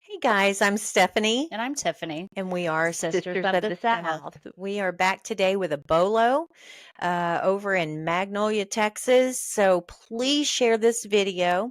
Hey guys, I'm Stephanie. And I'm Tiffany. And we are Sisters of the South. We are back today with a bolo over in Magnolia, Texas. So please share this video.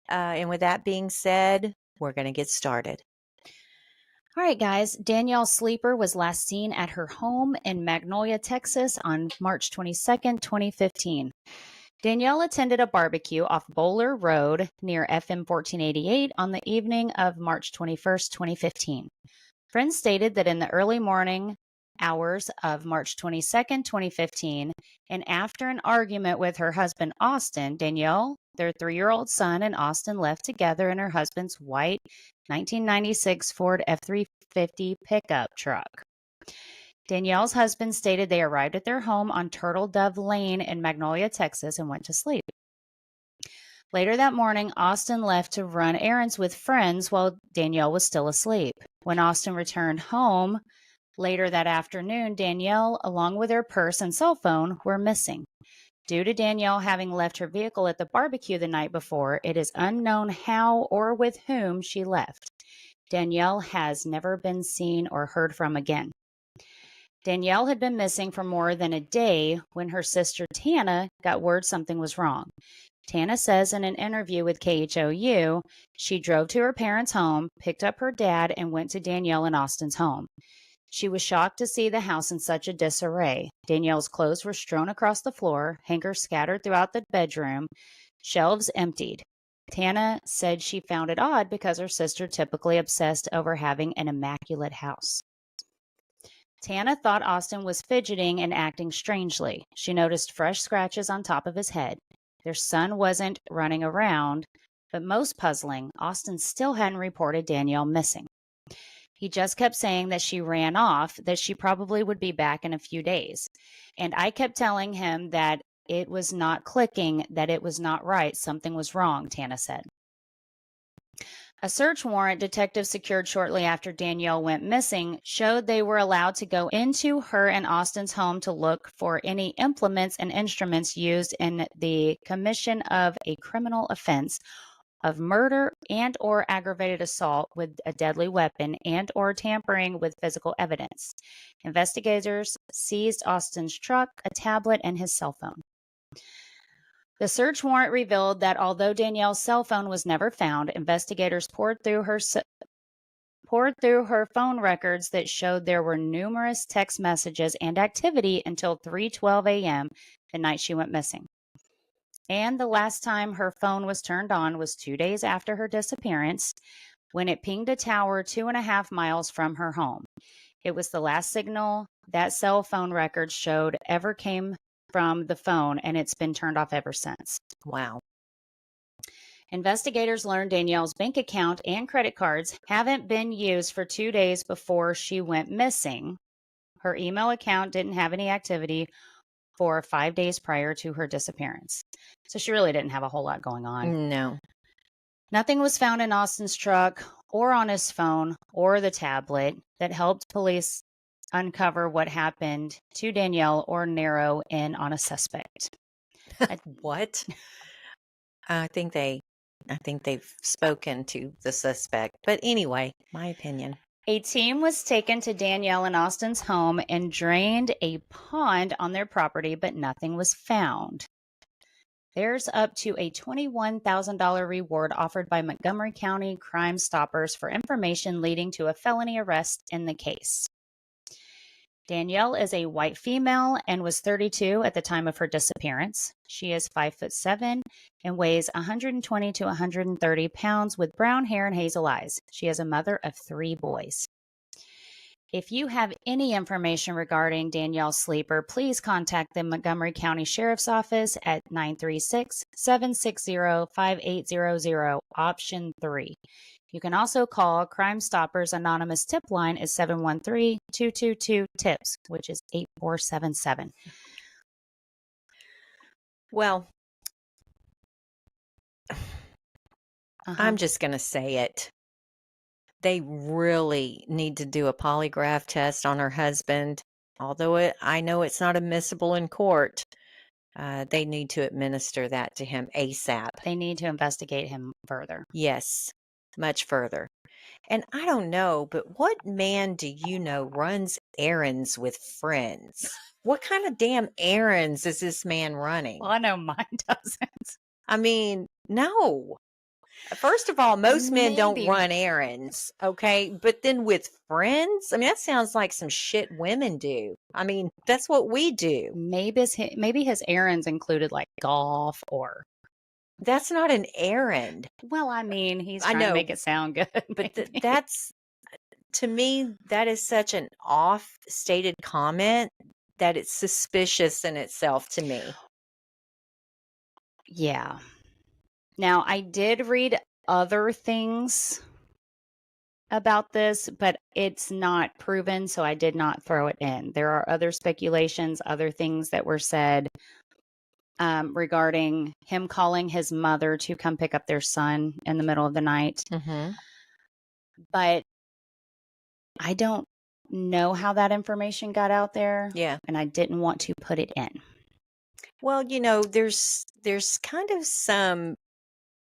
And with that being said, we're going to get started. All right, guys. Danielle Sleeper was last seen at her home in Magnolia, Texas on March 22nd, 2015. Danielle attended a barbecue off Bowler Road near FM 1488 on the evening of March 21st, 2015. Friends stated that in the early morning hours of March 22nd, 2015, and after an argument with her husband, Austin, Danielle, their 3-year-old son, and Austin left together in her husband's white 1996 Ford F-350 pickup truck. Danielle's husband stated they arrived at their home on Turtle Dove Lane in Magnolia, Texas, and went to sleep. Later that morning, Austin left to run errands with friends while Danielle was still asleep. When Austin returned home later that afternoon, Danielle, along with her purse and cell phone, were missing. Due to Danielle having left her vehicle at the barbecue the night before, it is unknown how or with whom she left. Danielle has never been seen or heard from again. Danielle had been missing for more than a day when her sister Tana got word something was wrong. Tana says in an interview with KHOU, she drove to her parents' home, picked up her dad, and went to Danielle and Austin's home. She was shocked to see the house in such a disarray. Danielle's clothes were strewn across the floor, hangers scattered throughout the bedroom, shelves emptied. Tana said she found it odd because her sister typically obsessed over having an immaculate house. Tana thought Austin was fidgeting and acting strangely. She noticed fresh scratches on top of his head. Their son wasn't running around, but most puzzling, Austin still hadn't reported Danielle missing. He just kept saying that she ran off, that she probably would be back in a few days. And I kept telling him that it was not clicking, that it was not right, something was wrong, Tana said. A search warrant detectives secured shortly after Danielle went missing showed they were allowed to go into her and Austin's home to look for any implements and instruments used in the commission of a criminal offense of murder and or aggravated assault with a deadly weapon and or tampering with physical evidence. Investigators seized Austin's truck, a tablet, and his cell phone. The search warrant revealed that although Danielle's cell phone was never found, investigators poured through her phone records that showed there were numerous text messages and activity until 3:12 a.m. the night she went missing. And the last time her phone was turned on was 2 days after her disappearance, when it pinged a tower 2.5 miles from her home. It was the last signal that cell phone records showed ever came from the phone, and it's been turned off ever since. Wow. Investigators learned Danielle's bank account and credit cards haven't been used for 2 days before she went missing. Her email account didn't have any activity for 5 days prior to her disappearance. So she really didn't have a whole lot going on. No. Nothing was found in Austin's truck or on his phone or the tablet that helped police uncover what happened to Danielle or narrow in on a suspect. What? I think they've spoken to the suspect. But anyway, my opinion. A team was taken to Danielle and Austin's home and drained a pond on their property, but nothing was found. There's up to a $21,000 reward offered by Montgomery County Crime Stoppers for information leading to a felony arrest in the case. Danielle is a white female and was 32 at the time of her disappearance. She is 5'7" and weighs 120 to 130 pounds with brown hair and hazel eyes. She is a mother of 3 boys. If you have any information regarding Danielle Sleeper, please contact the Montgomery County Sheriff's Office at 936-760-5800, option 3. You can also call Crime Stoppers Anonymous tip line at 713-222-TIPS, which is 8477. Well, Uh-huh. I'm just going to say it. They really need to do a polygraph test on her husband. Although I know it's not admissible in court, they need to administer that to him ASAP. They need to investigate him further. Yes, much further. And I don't know, but what man do you know runs errands with friends? What kind of damn errands is this man running? Well, I know mine doesn't. I mean, no. First of all, most men don't Maybe. run errands, okay? But then with friends, I mean, that sounds like some shit women do. I mean, that's what we do. Maybe his errands included like golf or. That's not an errand. Well, I mean, he's I trying to know, make it sound good. but maybe. that's, to me, that is such an off-stated comment that it's suspicious in itself to me. Yeah. Now, I did read other things about this, but it's not proven, so I did not throw it in. There are other speculations, other things that were said regarding him calling his mother to come pick up their son in the middle of the night. Mm-hmm. But I don't know how that information got out there. Yeah. And I didn't want to put it in. Well, there's kind of some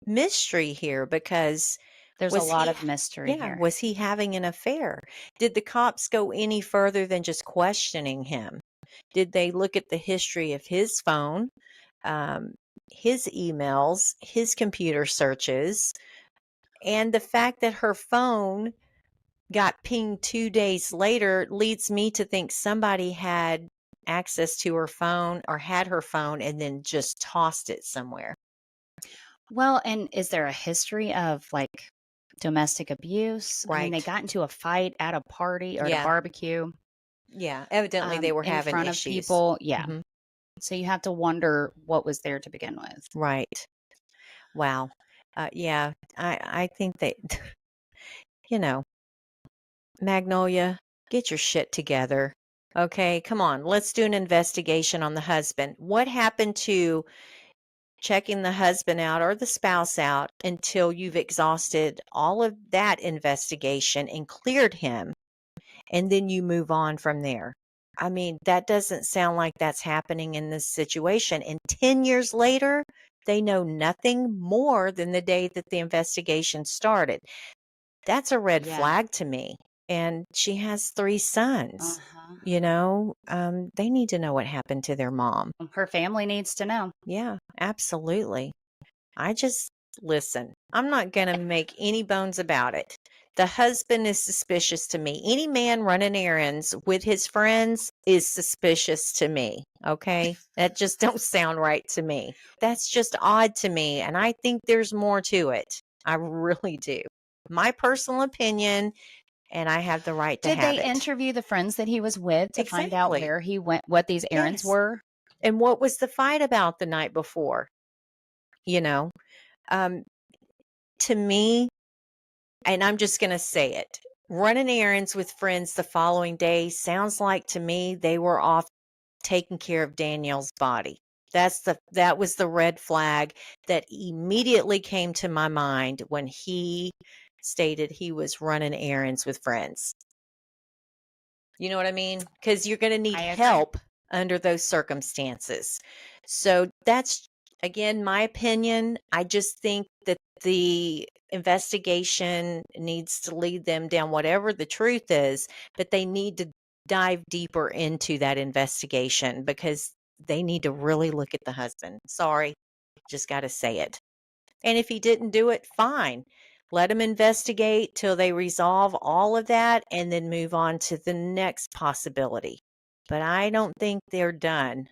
mystery here because There's a lot of mystery here. was he having an affair? Did the cops go any further than just questioning him? Did they look at the history of his phone, his emails, his computer searches, and the fact that her phone got pinged 2 days later leads me to think somebody had access to her phone or had her phone and then just tossed it somewhere. Well, and is there a history of like domestic abuse? I mean, they Right. got into a fight at a party or at a Yeah. barbecue Yeah. Evidently they were in having front issues. of people. Yeah. Mhm. So you have to wonder what was there to begin with. Right. Wow. Yeah. I think that, Magnolia, get your shit together. Okay, come on. Let's do an investigation on the husband. What happened to checking the husband out or the spouse out until you've exhausted all of that investigation and cleared him, and then you move on from there? I mean, that doesn't sound like that's happening in this situation. And 10 years later, they know nothing more than the day that the investigation started. That's a red Yeah. flag to me. And she has 3 sons. Uh-huh. They need to know what happened to their mom. Her family needs to know. Yeah, absolutely. Listen, I'm not going to make any bones about it. The husband is suspicious to me. Any man running errands with his friends is suspicious to me. Okay. That just don't sound right to me. That's just odd to me. And I think there's more to it. I really do. My personal opinion, and I have the right to Did have they it. interview the friends that he was with to find out Exactly. where he went, what these errands Yes. were? And what was the fight about the night before? To me, and I'm just going to say it, running errands with friends the following day sounds like to me they were off taking care of Danielle's body. That was the red flag that immediately came to my mind when he stated he was running errands with friends. You know what I mean? Because you're going to need I agree. help under those circumstances. So that's, again, my opinion. I just think that the investigation needs to lead them down whatever the truth is, but they need to dive deeper into that investigation because they need to really look at the husband. Sorry, just got to say it. And if he didn't do it, fine. Let them investigate till they resolve all of that and then move on to the next possibility. But I don't think they're done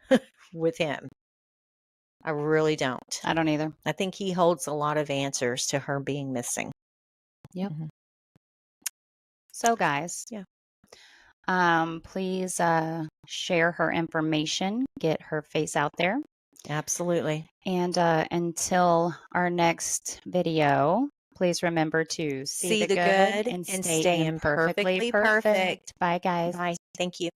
with him. I really don't. I don't either. I think he holds a lot of answers to her being missing. Yep. Mhm. So, guys, Yeah. Please share her information, get her face out there. Absolutely. And until our next video, please remember to see See the the good good and and stay stay imperfectly imperfectly perfect. perfect. Bye, guys. Bye. Thank you.